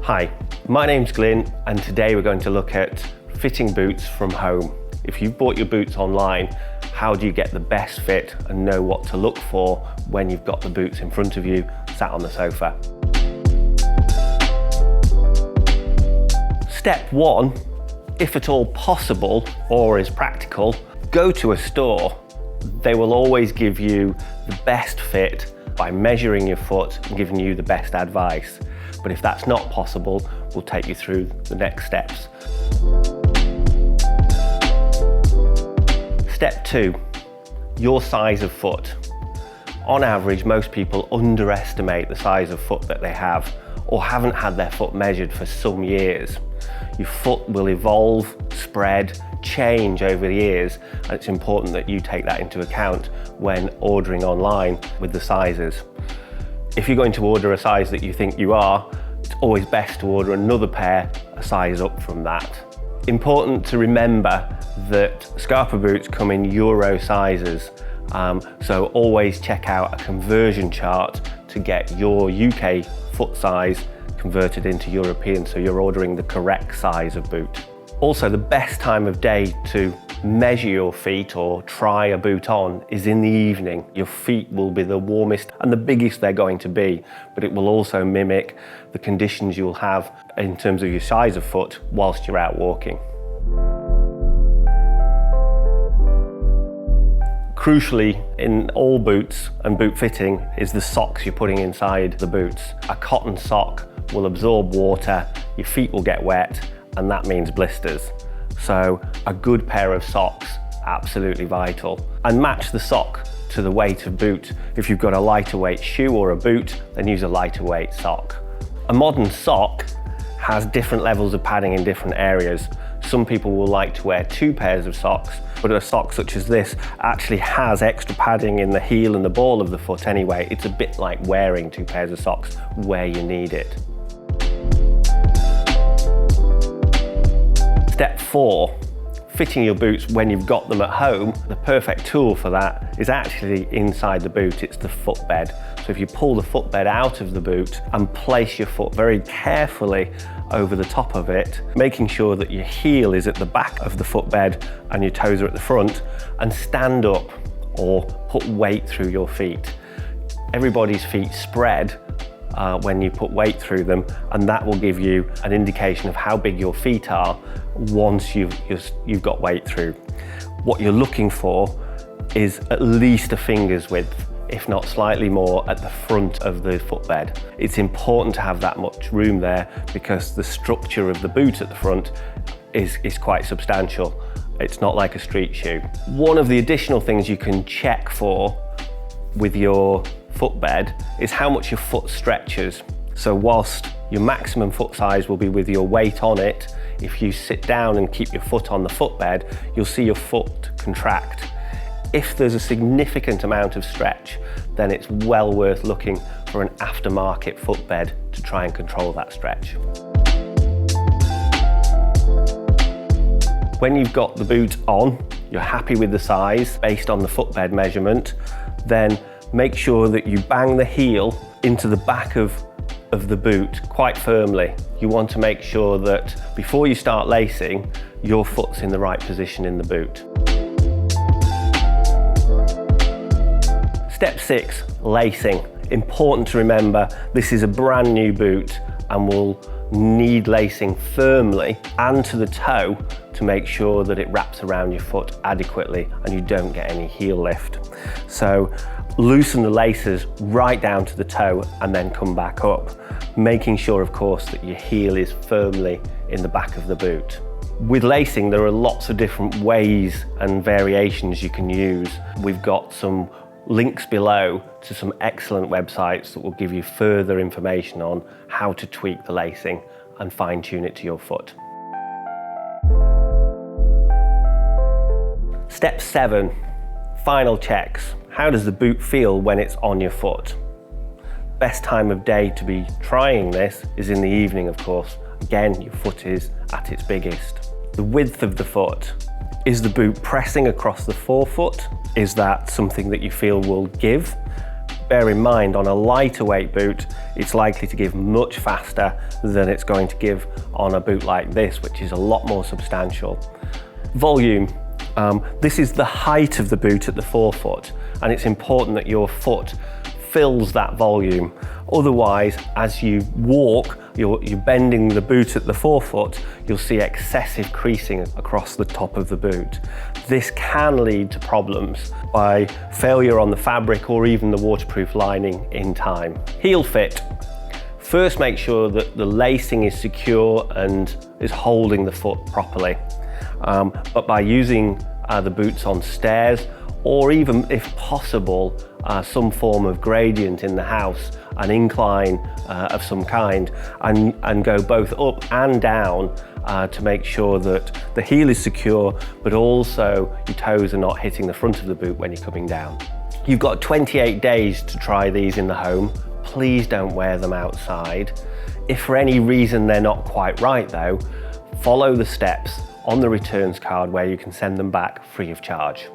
Hi, my name's Glyn, and today we're going to look at fitting boots from home. If you've bought your boots online, how do you get the best fit and know what to look for when you've got the boots in front of you, sat on the sofa? Step one, if at all possible or is practical, go to a store. They will always give you the best fit by measuring your foot and giving you the best advice. But if that's not possible, we'll take you through the next steps. Step two, your size of foot. On average, most people underestimate the size of foot that they have or haven't had their foot measured for some years. Your foot will evolve, spread, change over the years, and it's important that you take that into account when ordering online with the sizes. If you're going to order a size that you think you are, it's always best to order another pair a size up from that. Important to remember that SCARPA boots come in Euro sizes, so always check out a conversion chart to get your UK foot size converted into European, so you're ordering the correct size of boot. Also, the best time of day to measure your feet or try a boot on is in the evening. Your feet will be the warmest and the biggest they're going to be, but it will also mimic the conditions you'll have in terms of your size of foot whilst you're out walking. Crucially, in all boots and boot fitting is the socks you're putting inside the boots. A cotton sock will absorb water, your feet will get wet, and that means blisters. So a good pair of socks, absolutely vital. And match the sock to the weight of boot. If you've got a lighter weight shoe or a boot, then use a lighter weight sock. A modern sock has different levels of padding in different areas. Some people will like to wear 2 pairs of socks, but a sock such as this actually has extra padding in the heel and the ball of the foot anyway. It's a bit like wearing 2 pairs of socks where you need it. Step 4, fitting your boots when you've got them at home. The perfect tool for that is actually inside the boot. It's the footbed. So if you pull the footbed out of the boot and place your foot very carefully over the top of it, making sure that your heel is at the back of the footbed and your toes are at the front, and stand up or put weight through your feet. Everybody's feet spread when you put weight through them, and that will give you an indication of how big your feet are once you've got weight through. What you're looking for is at least a finger's width, if not slightly more, at the front of the footbed. It's important to have that much room there because the structure of the boot at the front is quite substantial. It's not like a street shoe. One of the additional things you can check for with your footbed is how much your foot stretches. So whilst your maximum foot size will be with your weight on it, if you sit down and keep your foot on the footbed, you'll see your foot contract. If there's a significant amount of stretch, then it's well worth looking for an aftermarket footbed to try and control that stretch. When you've got the boot on, you're happy with the size based on the footbed measurement, then make sure that you bang the heel into the back of the boot quite firmly. You want to make sure that before you start lacing, your foot's in the right position in the boot. Step 6, lacing. Important to remember, this is a brand new boot and will need lacing firmly and to the toe to make sure that it wraps around your foot adequately and you don't get any heel lift. So loosen the laces right down to the toe and then come back up, making sure, of course, that your heel is firmly in the back of the boot. With lacing, there are lots of different ways and variations you can use. We've got some links below to some excellent websites that will give you further information on how to tweak the lacing and fine-tune it to your foot. Step 7, final checks. How does the boot feel when it's on your foot? Best time of day to be trying this is in the evening, of course. Again, your foot is at its biggest. The width of the foot. Is the boot pressing across the forefoot? Is that something that you feel will give? bear in mind on a lighter weight boot, it's likely to give much faster than it's going to give on a boot like this, which is a lot more substantial. Volume. This is the height of the boot at the forefoot, and it's important that your foot fills that volume. Otherwise, as you walk, you're bending the boot at the forefoot, you'll see excessive creasing across the top of the boot. This can lead to problems by failure on the fabric or even the waterproof lining in time. Heel fit. First, make sure that the lacing is secure and is holding the foot properly. But by using the boots on stairs, or even if possible, some form of gradient in the house, an incline of some kind, and go both up and down to make sure that the heel is secure, but also your toes are not hitting the front of the boot when you're coming down. You've got 28 days to try these in the home. Please don't wear them outside. If for any reason they're not quite right though, follow the steps on the returns card where you can send them back free of charge.